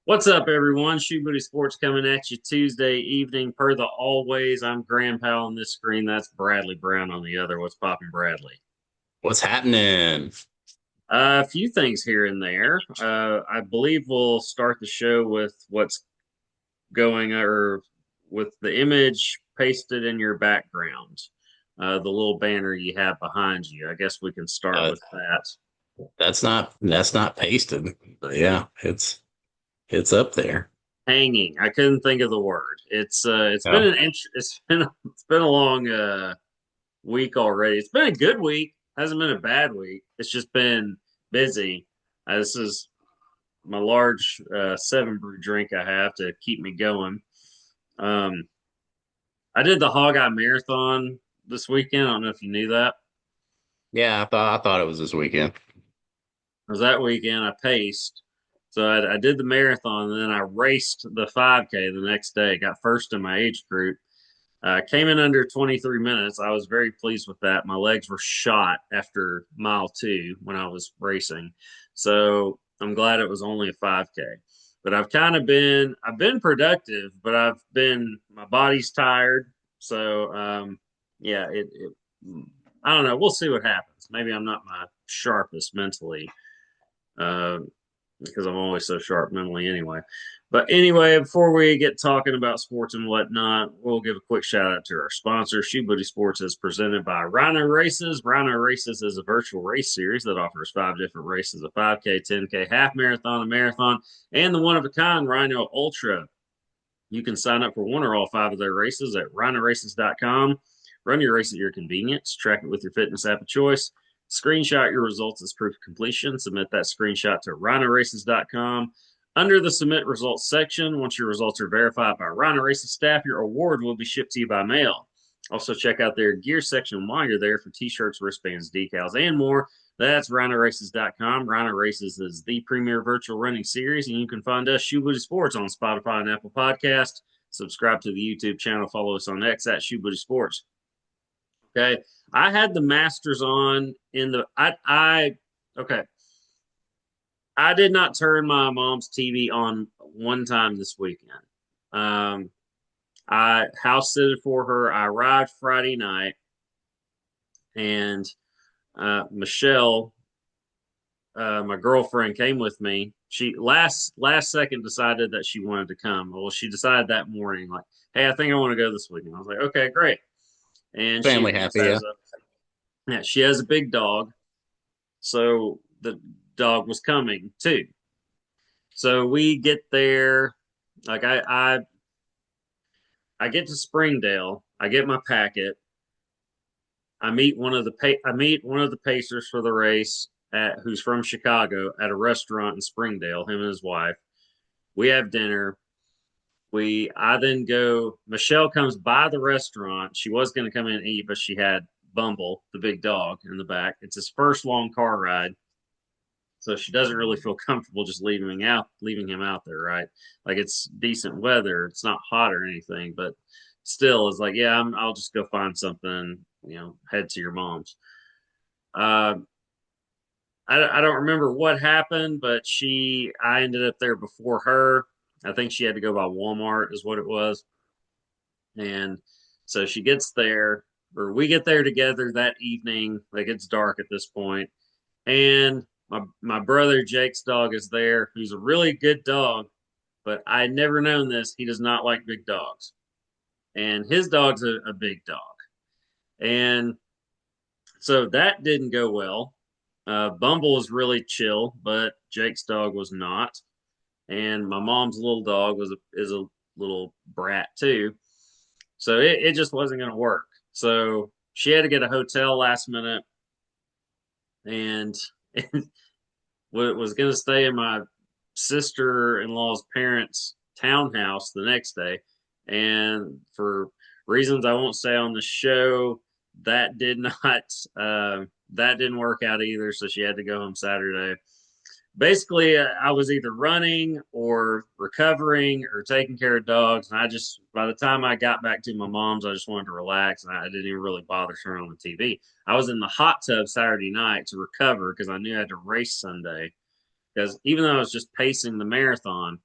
What's up, everyone? Shoebooty Sports coming at you Tuesday evening. Per the always, I'm Graham Powell on this screen. That's Bradley Brown on the other. What's popping, Bradley? What's happening? A few things here and there. I believe we'll start the show with what's going or with the image pasted in your background, the little banner you have behind you. I guess we can start Uh, with that. that's not pasted, but yeah, it's up there. Hanging. I couldn't think of the word. It's been Oh, it's been a long week already. It's been a good week. Hasn't been a bad week. It's just been busy. This is my large seven brew drink I have to keep me going. Um, I did the Hog Eye Marathon this weekend. I don't know if you knew that. yeah, I thought it was this weekend. It was that weekend. I paced. So I did the marathon and then I raced the 5K the next day. Got first in my age group. Came in under 23 minutes. I was very pleased with that. My legs were shot after mile two when I was racing. So I'm glad it was only a 5K. But I've been productive, but my body's tired. So, yeah, I don't know. We'll see what happens. Maybe I'm not my sharpest mentally, uh, because I'm always so sharp mentally anyway. But anyway, before we get talking about sports and whatnot, we'll give a quick shout out to our sponsor. Shoebooty Sports is presented by Rhino Races. Rhino Races is a virtual race series that offers five different races: a 5K, 10K, half marathon, a marathon, and the one of a kind Rhino Ultra. You can sign up for one or all five of their races at rhinoraces.com. Run your race at your convenience. Track it with your fitness app of choice. Screenshot your results as proof of completion. Submit that screenshot to rhinoraces.com. Under the submit results section, once your results are verified by Rhino Races staff, your award will be shipped to you by mail. Also, check out their gear section while you're there for t shirts, wristbands, decals, and more. That's rhinoraces.com. Rhino Races is the premier virtual running series, and you can find us, Shoebooty Sports, on Spotify and Apple Podcast. Subscribe to the YouTube channel. Follow us on X at Shoebooty Sports. Okay. I had the Masters on in the okay. I did not turn my mom's TV on one time this weekend. Um, I house sitted for her. I arrived Friday night, and Michelle, my girlfriend, came with me. She last second decided that she wanted to come. Well, she decided that morning, like, "Hey, I think I want to go this weekend." I was like, "Okay, great." And she, of Family course, happy, yeah. has a big dog, so the dog was coming too. So we get there, like I get to Springdale, I get my packet, I meet one of the pacers for the race who's from Chicago at a restaurant in Springdale. Him and his wife. We have dinner. I then go. Michelle comes by the restaurant. She was going to come in and eat, but she had Bumble, the big dog, in the back. It's his first long car ride, so she doesn't really feel comfortable just leaving him out there, right? Like it's decent weather. It's not hot or anything, but still, it's like, yeah, I'll just go find something. Head to your mom's. Uh, I don't remember what happened, but I ended up there before her. I think she had to go by Walmart, is what it was. And so she gets there, or we get there together that evening. Like it's dark at this point, and my brother Jake's dog is there, who's a really good dog, but I had never known this. He does not like big dogs, and his dog's a big dog, and so that didn't go well. Bumble is really chill, but Jake's dog was not, and my mom's little dog is a little brat too. So it just wasn't going to work. So she had to get a hotel last minute, and was going to stay in my sister-in-law's parents' townhouse the next day. And for reasons I won't say on the show, that did not that didn't work out either. So she had to go home Saturday. Basically, I was either running or recovering or taking care of dogs. And by the time I got back to my mom's, I just wanted to relax and I didn't even really bother turning on the TV. I was in the hot tub Saturday night to recover because I knew I had to race Sunday. Because even though I was just pacing the marathon,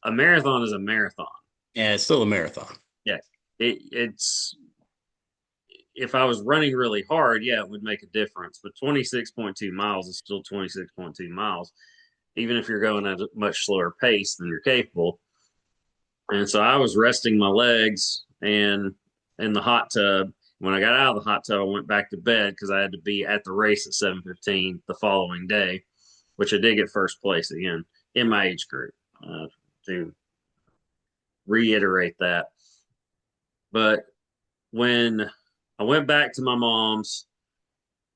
a marathon is a marathon. Yeah, it's still a marathon. Yeah, it's if I was running really hard, yeah, it would make a difference. But 26.2 miles is still 26.2 miles, even if you're going at a much slower pace than you're capable. And so I was resting my legs and in the hot tub. When I got out of the hot tub, I went back to bed because I had to be at the race at 7:15 the following day, which I did get first place again in my age group. To reiterate that, but when I went back to my mom's,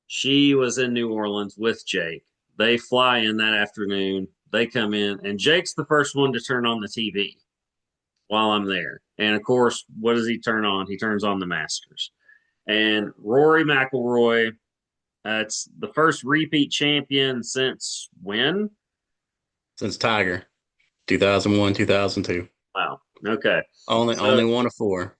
she was in New Orleans with Jake. They fly in that afternoon. They come in, and Jake's the first one to turn on the TV while I'm there. And of course, what does he turn on? He turns on the Masters. And Rory McIlroy, it's the first repeat champion since when? Since Tiger, 2001, 2002. Wow. Okay. Only So one of four.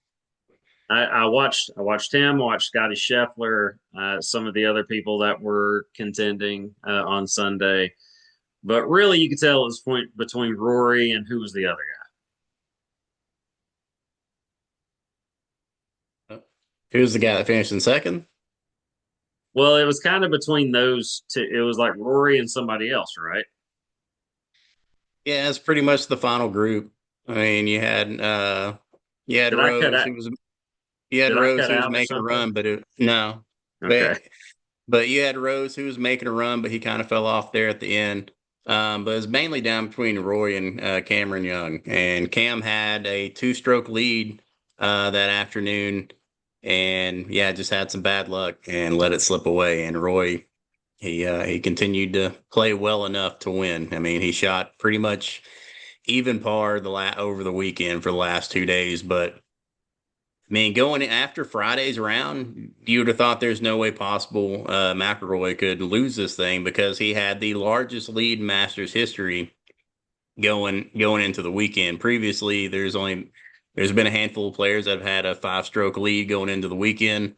I watched him, watched Scottie Scheffler, some of the other people that were contending on Sunday. But really, you could tell it was point between Rory and who was the other guy. Who's the guy that finished in second? Well, it was kind of between those two. It was like Rory and somebody else, right? Yeah, it's pretty much the final group. I mean, you had Did I cut Rose out? who was you had Did I Rose cut who was out or making a something? run, no. Okay. But but you had Rose who was making a run, but he kind of fell off there at the end. But it's mainly down between Roy and Cameron Young. And Cam had a two-stroke lead that afternoon, and yeah, just had some bad luck and let it slip away. And Roy, he continued to play well enough to win. I mean, he shot pretty much even par over the weekend for the last 2 days, but I mean, going after Friday's round, you would have thought there's no way possible McIlroy could lose this thing because he had the largest lead in Masters history going into the weekend. Previously, there's been a handful of players that have had a 5-stroke lead going into the weekend.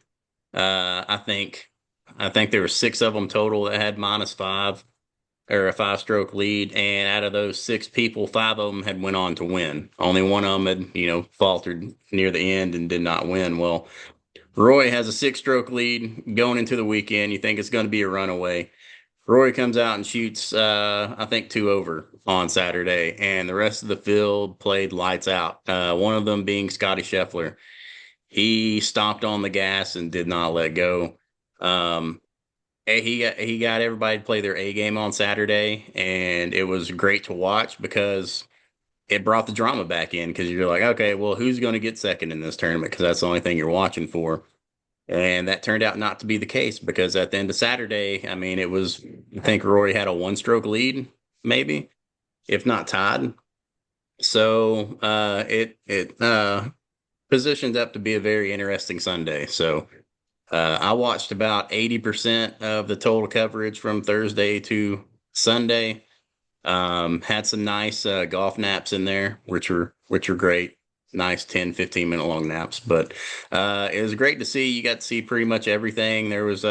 I think there were 6 of them total that had -5 or a 5-stroke lead, and out of those 6 people, 5 of them had went on to win. Only one of them had, faltered near the end and did not win. Well, Roy has a 6-stroke lead going into the weekend. You think it's going to be a runaway. Roy comes out and shoots, I think, 2 over on Saturday, and the rest of the field played lights out. One of them being Scottie Scheffler. He stomped on the gas and did not let go. Um, he got everybody to play their A game on Saturday, and it was great to watch because it brought the drama back in because you're like, okay, well, who's going to get second in this tournament? Because that's the only thing you're watching for. And that turned out not to be the case because at the end of Saturday, I mean, I think Rory had a 1-stroke lead, maybe, if not tied. So it positioned up to be a very interesting Sunday. So I watched about 80% of the total coverage from Thursday to Sunday. Had some nice golf naps in there, which were great. Nice 10, 15-minute long naps. But it was great to see. You got to see pretty much everything. There was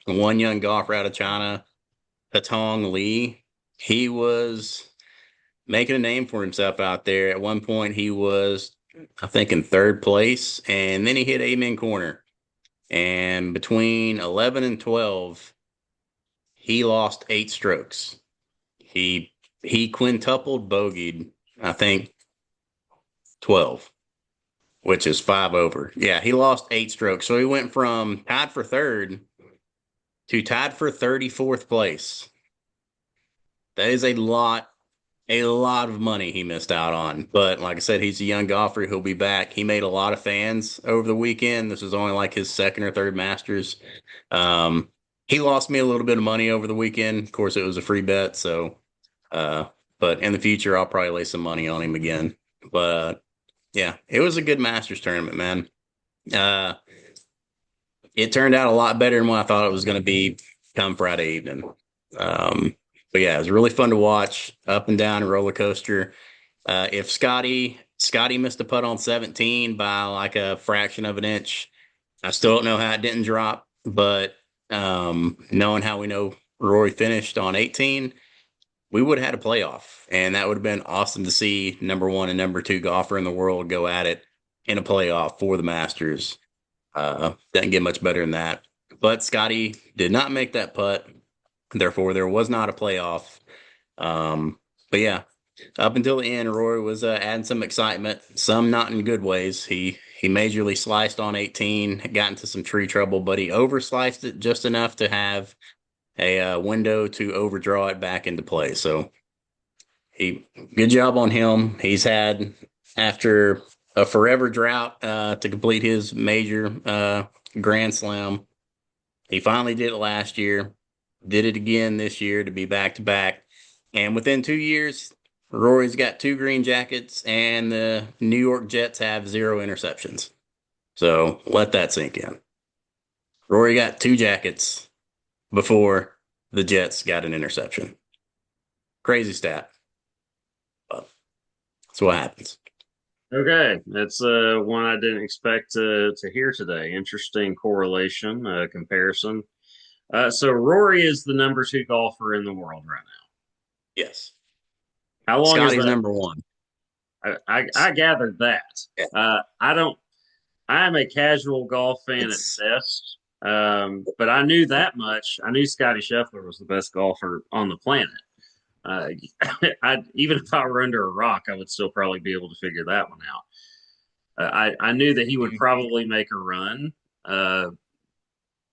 one young golfer out of China, Patong Lee. He was making a name for himself out there. At one point, he was, I think, in third place, and then he hit Amen Corner. And between 11 and 12, he lost 8 strokes. He quintupled bogeyed, I think, 12, which is 5 over. Yeah, he lost 8 strokes. So he went from tied for third to tied for 34th place. That is a lot of money he missed out on. But like I said, he's a young golfer. He'll be back. He made a lot of fans over the weekend. This was only like his second or third Masters. Um, he lost me a little bit of money over the weekend. Of course, it was a free bet. So, uh, but in the future, I'll probably lay some money on him again. But yeah, it was a good Masters tournament, man. Uh, it turned out a lot better than what I thought it was going to be come Friday evening. Um, but yeah, it was really fun to watch, up and down roller coaster. If Scottie missed a putt on 17 by like a fraction of an inch, I still don't know how it didn't drop. But knowing how we know Rory finished on 18, we would have had a playoff, and that would have been awesome to see number one and number two golfer in the world go at it in a playoff for the Masters. Doesn't get much better than that. But Scottie did not make that putt. Therefore, there was not a playoff. Um, but yeah, up until the end, Rory was adding some excitement, some not in good ways. He majorly sliced on 18, got into some tree trouble, but he oversliced it just enough to have a window to overdraw it back into play. So he, good job on him. He's had, after a forever drought to complete his major Grand Slam, he finally did it last year, did it again this year to be back to back. And within 2 years, Rory's got two green jackets, and the New York Jets have zero interceptions. So let that sink in. Rory got two jackets before the Jets got an interception. Crazy stat, but that's what happens. Okay, that's one I didn't expect to hear today. Interesting correlation, comparison. So Rory is the number two golfer in the world right now. Yes. How long is Scottie's that? number one. I gathered that. Yeah. I don't. I am a casual golf fan at It's best, but I knew that much. I knew Scottie Scheffler was the best golfer on the planet. Uh, even if I were under a rock, I would still probably be able to figure that one out. I knew that he would probably make a run uh,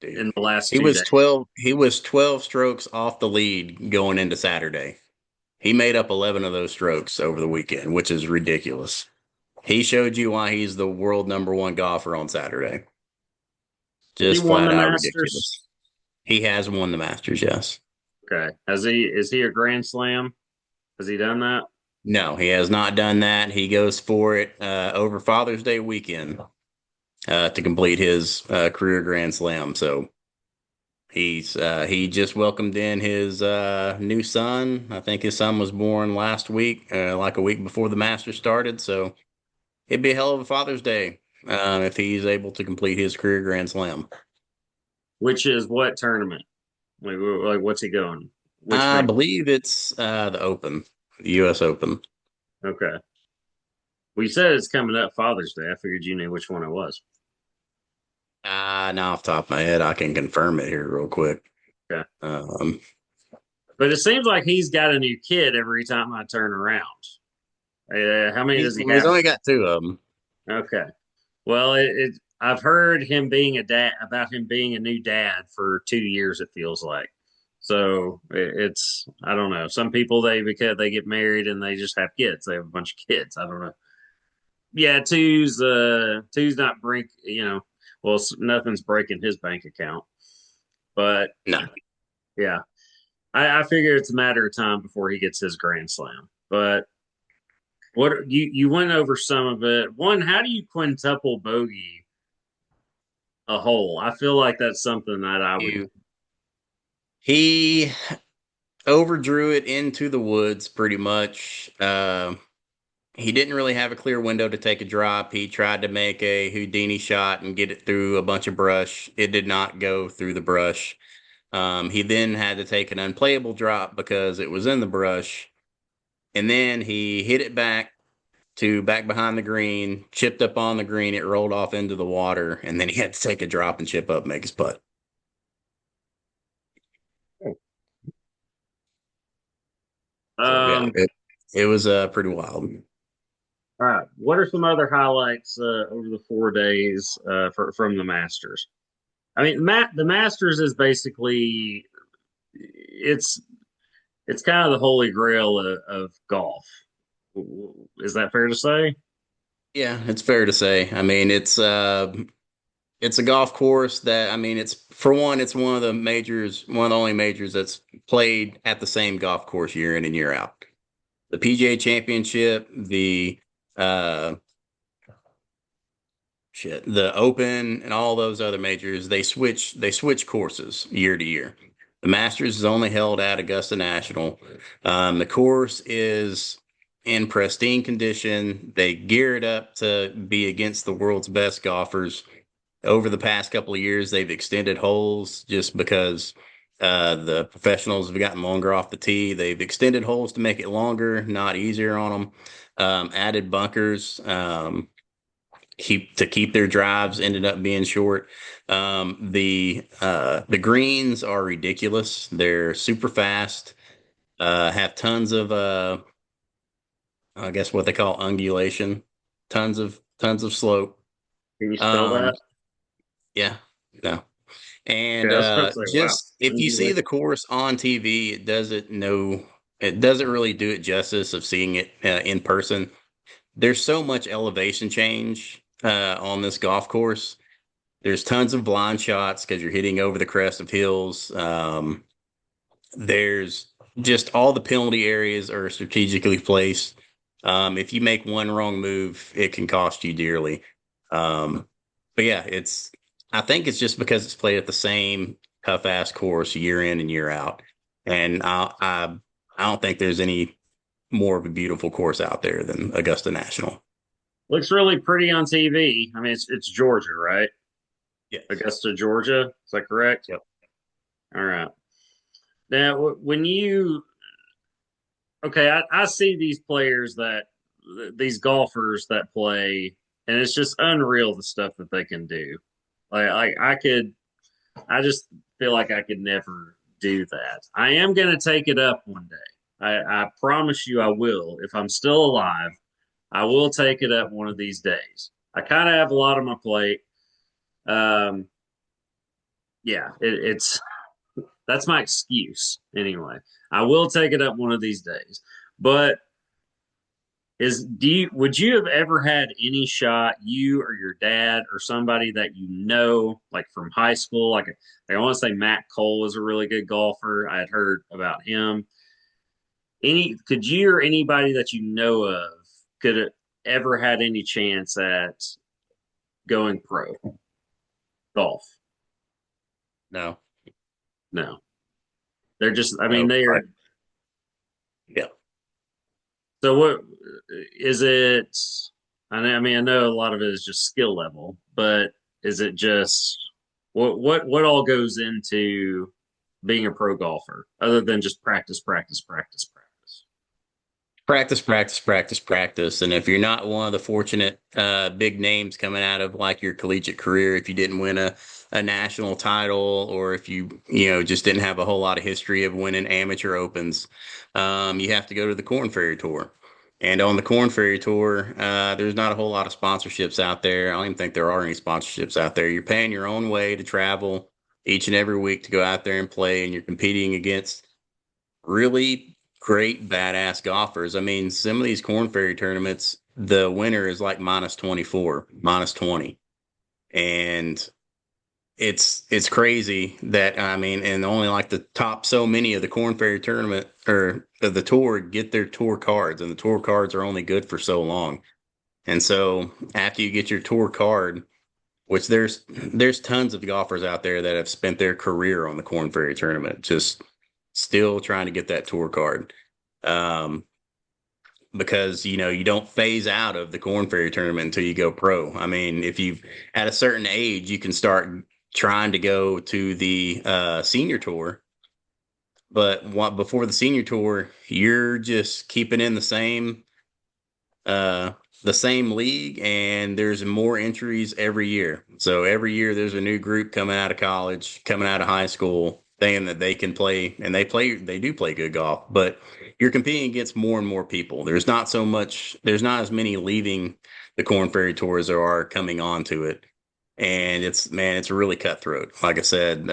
dude. in the last He 2 days. was 12 he was 12 strokes off the lead going into Saturday. He made up 11 of those strokes over the weekend, which is ridiculous. He showed you why he's the world number one golfer on Saturday. Has he Just won flat the out Masters? ridiculous. He has won the Masters, yes. Okay. Has he? Is he a Grand Slam? Has he done that? No, he has not done that. He goes for it over Father's Day weekend to complete his career Grand Slam. So he just welcomed in his new son. I think his son was born last week, like a week before the Masters started. So it'd be a hell of a Father's Day if he's able to complete his career Grand Slam. Which is what tournament? Like what's he going? Which I major? believe it's the Open, the U.S. Open. Okay. Well, you said it's coming up Father's Day. I figured you knew which one it was. Now off the top of my head, I can confirm it here real quick. Okay. Um, But it seems like he's got a new kid every time I turn around. How many does he he's have? only got two of them. Okay. Well, I've heard him being a dad about him being a new dad for 2 years. It feels like. So it's I don't know. Some people because they get married and they just have kids. They have a bunch of kids. I don't know. Yeah, two's not break. Well, nothing's breaking his bank account. But No, yeah, I figure it's a matter of time before he gets his grand slam. But what you went over some of it. One, how do you quintuple bogey a hole? I feel like that's something that I would. you he overdrew it into the woods pretty much. He didn't really have a clear window to take a drop. He tried to make a Houdini shot and get it through a bunch of brush. It did not go through the brush. He then had to take an unplayable drop because it was in the brush. And then he hit it back behind the green, chipped up on the green. It rolled off into the water. And then he had to take a drop and chip up, make his putt. So yeah, Um. it was pretty wild. All right. What are some other highlights over the 4 days from the Masters? I mean, the Masters is basically it's it's kind of the holy grail of golf. Is that fair to say? Yeah, it's fair to say. I mean, it's a golf course that, I mean, it's for one, it's one of the majors, one of the only majors that's played at the same golf course year in and year out. The PGA Championship, uh the Open and all those other majors, they switch courses year to year. The Masters is only held at Augusta National. The course is in pristine condition. They gear it up to be against the world's best golfers. Over the past couple of years, they've extended holes just because The professionals have gotten longer off the tee. They've extended holes to make it longer, not easier on them. Added bunkers, keep their drives ended up being short. The greens are ridiculous. They're super fast. Have tons of I guess what they call ungulation, tons of slope. Can you spell Um, that? yeah, no. Okay, And I was about to say, wow. just if you see the Undulate. course on TV, it doesn't really do it justice of seeing it in person. There's so much elevation change on this golf course. There's tons of blind shots because you're hitting over the crest of hills. There's just all the penalty areas are strategically placed. If you make one wrong move, it can cost you dearly. Um, but yeah, I think it's just because it's played at the same tough ass course year in and year out. And I don't think there's any more of a beautiful course out there than Augusta National. Looks really pretty on TV. I mean, it's Georgia, right? Yes. Augusta, Georgia. Is that correct? Yep. All right. Now, when you okay, I see these players that these golfers that play, and it's just unreal the stuff that they can do. I just feel like I could never do that. I am going to take it up one day. I promise you, I will. If I'm still alive, I will take it up one of these days. I kind of have a lot on my plate. Um, yeah, it's that's my excuse anyway. I will take it up one of these days. But would you have ever had any shot, you or your dad or somebody that you know, like from high school? Like I want to say Matt Cole was a really good golfer. I had heard about him. Could you or anybody that you know of could have ever had any chance at going pro golf? No. No. They're just, I mean, No. they're, Yeah. so what is it? I mean, I know a lot of it is just skill level, but is it just what all goes into being a pro golfer other than just practice, practice, practice, practice? Practice, practice, practice, practice. And if you're not one of the fortunate big names coming out of like your collegiate career, if you didn't win a national title, or if you just didn't have a whole lot of history of winning amateur opens, you have to go to the Corn Ferry Tour. And on the Corn Ferry Tour, there's not a whole lot of sponsorships out there. I don't even think there are any sponsorships out there. You're paying your own way to travel each and every week to go out there and play, and you're competing against really great badass golfers. I mean, some of these Corn Ferry tournaments, the winner is like minus 24, minus 20. And it's crazy that I mean, and only like the top so many of the Corn Ferry tournament or of the tour get their tour cards, and the tour cards are only good for so long. And so after you get your tour card, which there's tons of golfers out there that have spent their career on the Corn Ferry tournament, just still trying to get that tour card. Um, because you don't phase out of the Corn Ferry tournament until you go pro. I mean, if you at a certain age, you can start trying to go to the senior tour, but before the senior tour, you're just keeping in uh, the same league, and there's more entries every year. So every year there's a new group coming out of college, coming out of high school, saying that they can play, and they do play good golf, but you're competing against more and more people. There's not as many leaving the Corn Ferry Tour as there are coming on to it. And it's really cutthroat. Like I said,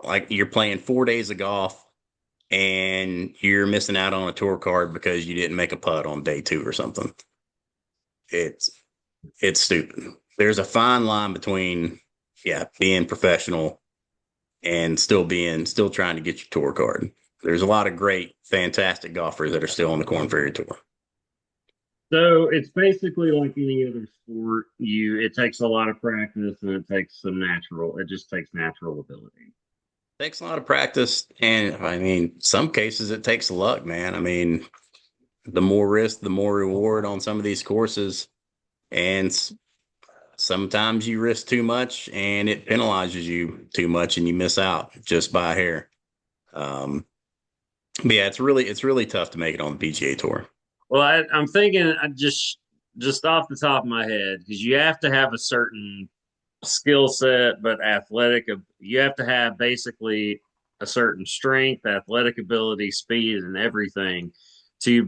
like you're playing 4 days of golf and you're missing out on a tour card because you didn't make a putt on day two or something. It's it's stupid. There's a fine line between being professional and still trying to get your tour card. There's a lot of great, fantastic golfers that are still on the Corn Ferry Tour. So it's basically like any other sport. It takes a lot of practice and it just takes natural ability. Takes a lot of practice, and I mean, some cases it takes luck, man. I mean, the more risk, the more reward on some of these courses. And sometimes you risk too much and it penalizes you too much and you miss out just by a hair. Um, but yeah, it's really tough to make it on the PGA Tour. Well, I'm thinking just off the top of my head because you have to have a certain skill set, but athletic. You have to have basically a certain strength, athletic ability, speed, and everything to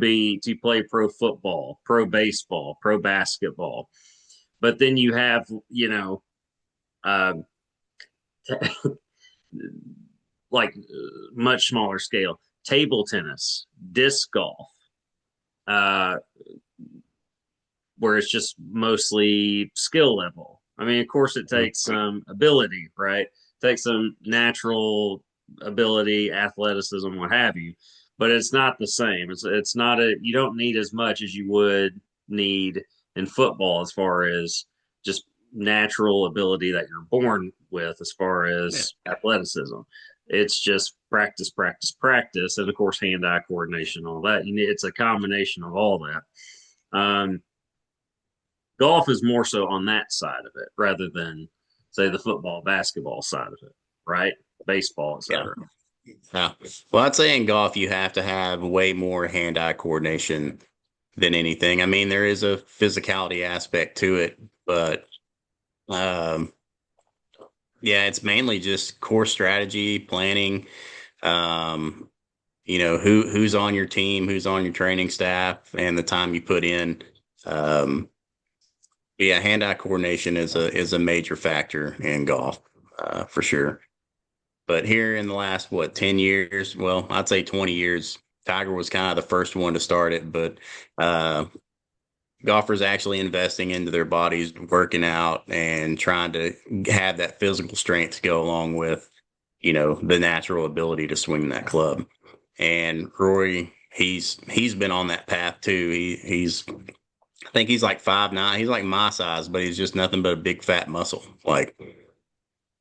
play pro football, pro baseball, pro basketball. But then you have uh, like much smaller scale table tennis, disc golf, uh, where it's just mostly skill level. I mean, of course, it takes some ability, right? It takes some natural ability, athleticism, what have you, but it's not the same. It's not a you don't need as much as you would need in football as far as just natural ability that you're born with as far Yeah. as athleticism. It's just practice, practice, practice, and of course, hand-eye coordination, all that. It's a combination of all that. Golf is more so on that side of it rather than say the football, basketball side of it, right? Baseball, Yeah. etc. Yeah. Well, I'd say in golf, you have to have way more hand-eye coordination than anything. I mean, there is a physicality aspect to it, but um, yeah, it's mainly just core strategy, planning, um, who's on your team, who's on your training staff, and the time you put in. Um, yeah, hand-eye coordination is a major factor in golf, for sure. But here in the last, what, 10 years, well, I'd say 20 years, Tiger was kind of the first one to start it, but uh, golfers actually investing into their bodies, working out, and trying to have that physical strength to go along with, the natural ability to swing that club. And Rory, he's been on that path too. He's I think he's like 5'9". He's like my size, but he's just nothing but a big fat muscle. Like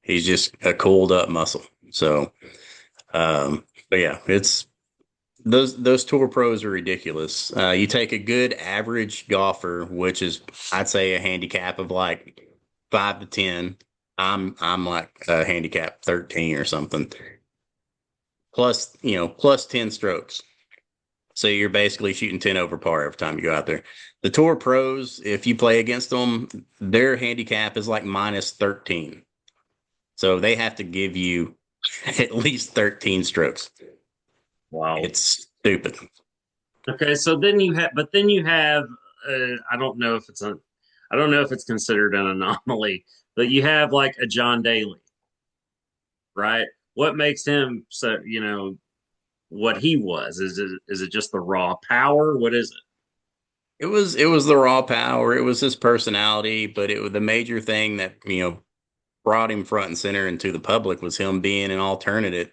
he's just a cooled up muscle. So but yeah, it's those tour pros are ridiculous. You take a good average golfer, which is I'd say a handicap of like 5 to 10. I'm like a handicap 13 or something. Plus 10 strokes. So you're basically shooting 10 over par every time you go out there. The tour pros, if you play against them, their handicap is like minus 13. So they have to give you at least 13 strokes. Wow. It's stupid. Okay, so then you have, I don't know if I don't know if it's considered an anomaly, but you have like a John Daly, right? What makes him so, what he was? Is it just the raw power? What is it? It was the raw power. It was his personality, but it was the major thing that brought him front and center into the public was him being an alternate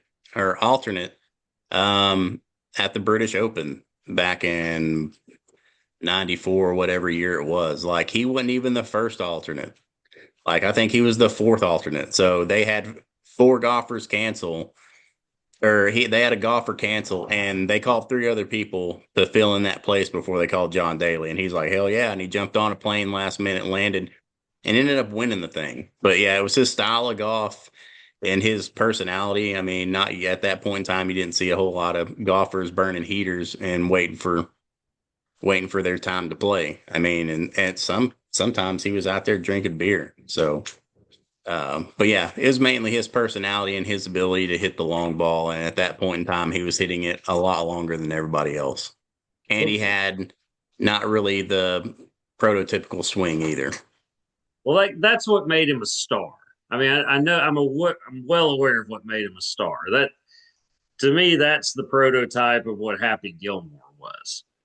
um, at the British Open back in '94 or whatever year it was. Like he wasn't even the first alternate. Like I think he was the fourth alternate. So they had four golfers cancel, or they had a golfer cancel, and they called three other people to fill in that place before they called John Daly. And he's like, hell yeah! And he jumped on a plane last minute, landed, and ended up winning the thing. But yeah, it was his style of golf and his personality. I mean, not at that point in time, you didn't see a whole lot of golfers burning heaters and waiting for their time to play. I mean, and sometimes he was out there drinking beer. So, but yeah, it was mainly his personality and his ability to hit the long ball. And at that point in time, he was hitting it a lot longer than everybody else. And he had not really the prototypical swing either. Well, like that's what made him a star. I mean, I know I'm well aware of what made him a star. That to me, that's the prototype of what Happy Gilmore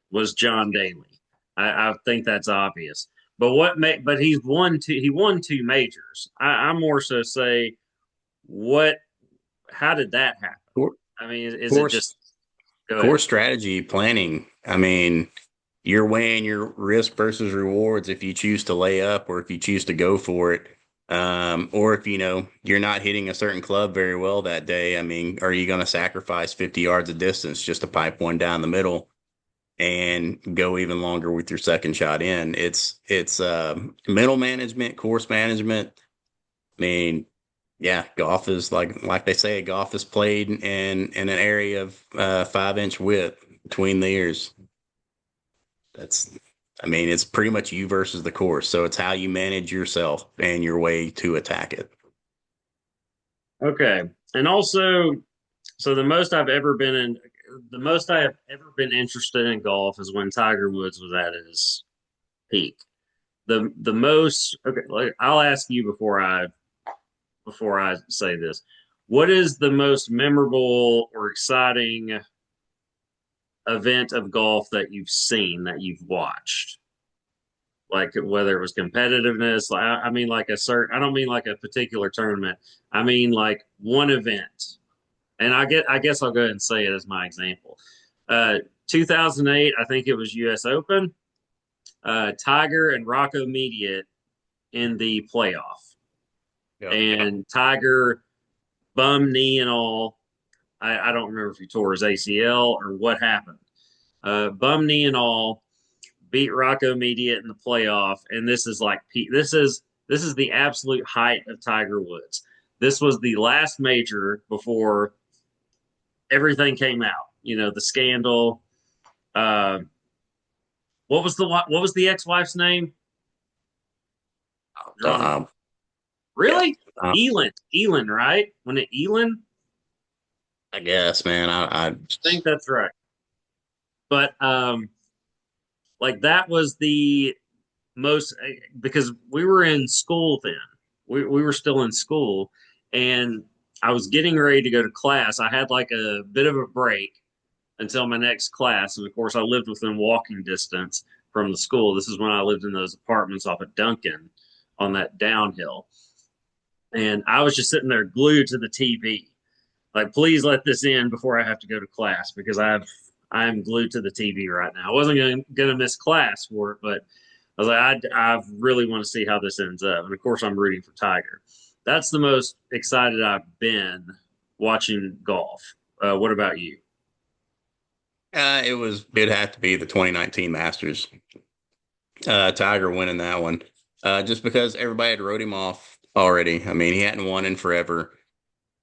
was John Daly. I think that's obvious. But he won two majors. I more so say what how did that happen? Core, I mean, is it core, just go ahead? core strategy planning. I mean, you're weighing your risk versus rewards if you choose to lay up or if you choose to go for it. Or if you're not hitting a certain club very well that day. I mean, are you going to sacrifice 50 yards of distance just to pipe one down the middle and go even longer with your second shot in. It's mental management, course management. I mean, yeah, golf is like they say, golf is played in an area of 5 inch width between the ears. That's, I mean, it's pretty much you versus the course. So it's how you manage yourself and your way to attack it. Okay. And also, so the most I have ever been interested in golf is when Tiger Woods was at his peak. The most okay, like, I'll ask you before I say this. What is the most memorable or exciting event of golf that you've seen that you've watched? Like whether it was competitiveness, like I mean like a certain I don't mean like a particular tournament. I mean like one event. And I guess I'll go ahead and say it as my example. 2008, I think it was US Open. Tiger and Rocco Mediate in the playoff. Yep. And Tiger bum knee and all. I don't remember if he tore his ACL or what happened. Bum knee and all, beat Rocco Mediate in the playoff, and this is like this is the absolute height of Tiger Woods. This was the last major before everything came out. You know, the scandal. Uh, what was the ex wife's name? Um, yeah. Really? Um, Elin, right? When it Elin, I guess, man. I I think that's right. But like that was the most because we were in school then. We were still in school, and I was getting ready to go to class. I had like a bit of a break until my next class, and of course, I lived within walking distance from the school. This is when I lived in those apartments off of Duncan on that downhill, and I was just sitting there glued to the TV. Like, please let this end before I have to go to class because I'm glued to the TV right now. I wasn't going to miss class for it, but I was like, I really want to see how this ends up. And of course, I'm rooting for Tiger. That's the most excited I've been watching golf. What about you? it'd have to be the 2019 Masters. Tiger winning that one. Just because everybody had wrote him off already. I mean, he hadn't won in forever.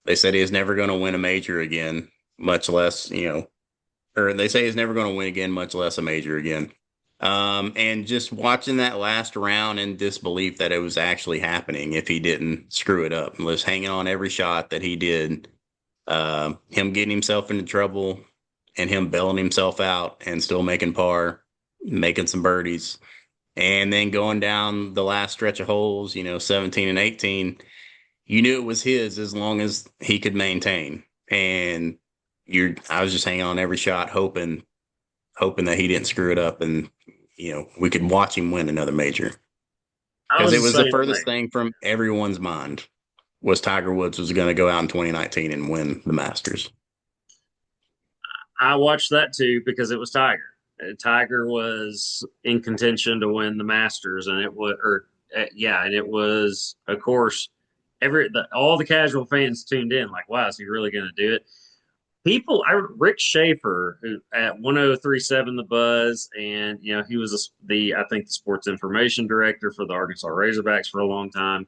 They said he was never going to win a major again, much less, or they say he's never going to win again, much less a major again. And just watching that last round in disbelief that it was actually happening if he didn't screw it up, and was hanging on every shot that he did. Him getting himself into trouble and him bailing himself out and still making par, making some birdies, and then going down the last stretch of holes, 17 and 18, you knew it was his as long as he could maintain. And I was just hanging on every shot, hoping that he didn't screw it up, and we could watch him win another major, I because was it the was the same way. furthest thing from everyone's mind was Tiger Woods was going to go out in 2019 and win the Masters. I watched that too because it was Tiger. Tiger was in contention to win the Masters, and it was, yeah, and it was, of course, all the casual fans tuned in, like, wow, is he really going to do it? Rick Schaefer, who at 1037 The Buzz, and he was I think the sports information director for the Arkansas Razorbacks for a long time.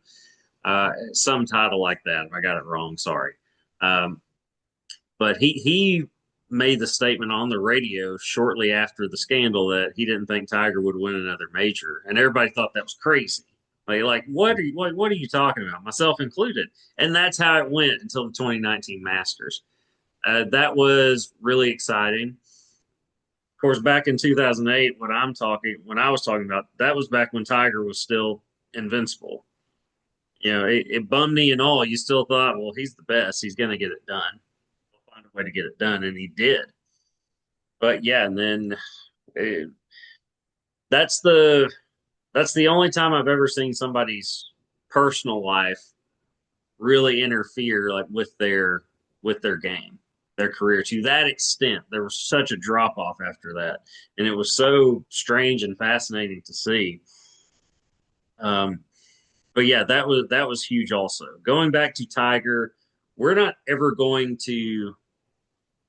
Some title like that. If I got it wrong, sorry. Um, but he made the statement on the radio shortly after the scandal that he didn't think Tiger would win another major, and everybody thought that was crazy. Like what are you talking about? Myself included. And that's how it went until the 2019 Masters. That was really exciting. Of course, back in 2008, when I was talking about, that was back when Tiger was still invincible. It bummed me and all. You still thought, well, he's the best. He's going to get it done. We'll find a way to get it done, and he did. But yeah, and then eh, that's the that's the only time I've ever seen somebody's personal life really interfere like with their game, their career to that extent. There was such a drop off after that, and it was so strange and fascinating to see. Um, but yeah, that was huge. Also, going back to Tiger, we're not ever going to.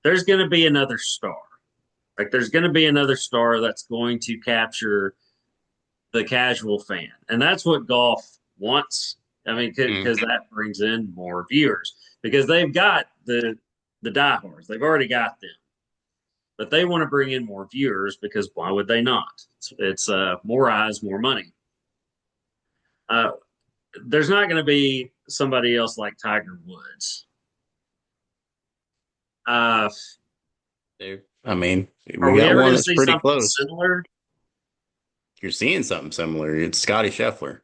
There's going to be another star. Like there's going to be another star that's going to capture the casual fan, and that's what golf wants. I mean, Mm. because that brings in more viewers because they've got the diehards, they've already got them, but they want to bring in more viewers because why would they not? It's more eyes, more money. Uh, there's not going to be somebody else like Tiger Woods. Uh, I mean, are we we got ever one going to that's see pretty something close. similar? You're seeing something similar. It's Scottie Scheffler,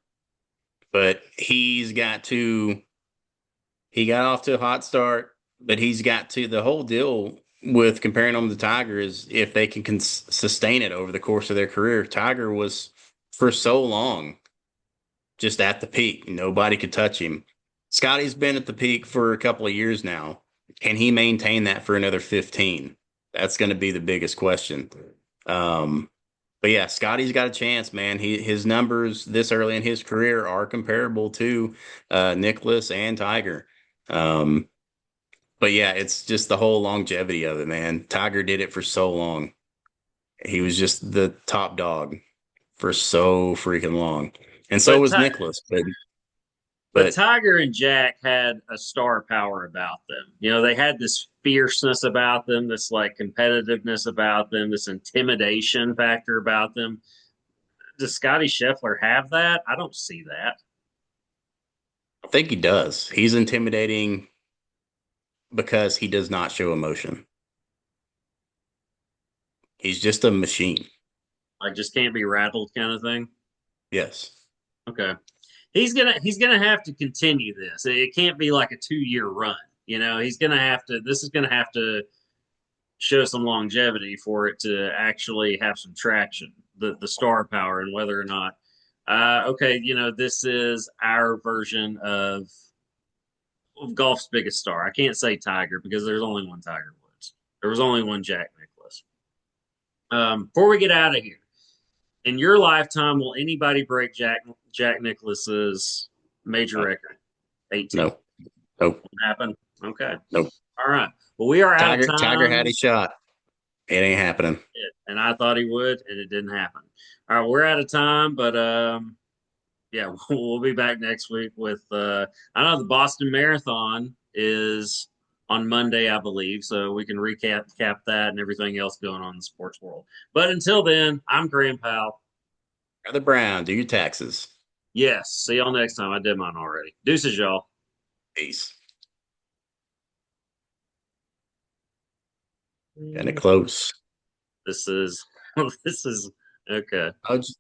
but he got off to a hot start, but he's got to the whole deal with comparing him to Tiger is if they can sustain it over the course of their career. Tiger was for so long just at the peak. Nobody could touch him. Scotty's been at the peak for a couple of years now. Can he maintain that for another 15? That's going to be the biggest question. Um, but yeah, Scotty's got a chance, man. His numbers this early in his career are comparable to Nicklaus and Tiger. Um, but yeah, it's just the whole longevity of it, man. Tiger did it for so long. He was just the top dog for so freaking long, and so But was Nicklaus. But But Tiger and Jack had a star power about them. You know, they had this fierceness about them, this like competitiveness about them, this intimidation factor about them. Does Scotty Scheffler have that? I don't see that. I think he does. He's intimidating because he does not show emotion. He's just a machine. Like just can't be rattled kind of thing. Yes. Okay. He's gonna have to continue this. It can't be like a 2 year run. You know, he's gonna have to this is gonna have to show some longevity for it to actually have some traction, the star power and whether or not okay, you know, this is our version of golf's biggest star. I can't say Tiger because there's only one Tiger Woods. There was only one Jack Nicklaus. Before we get out of here, in your lifetime, will anybody break Jack Nicklaus's major No. record? 18. No. Nope. Won't happen. Okay. Nope. All right. Well, we are out of Tiger had time. his shot. It ain't happening. And I thought he would, and it didn't happen. All right, we're out of time, but yeah, we'll be back next week with I know the Boston Marathon is on Monday, I believe, so we can recap that and everything else going on in the sports world. But until then, I'm Graham Powell. Brother Brown, do your taxes. Yes, see y'all next time. I did mine already. Deuces, y'all. Peace. Kind of close. This is this is okay. I'll just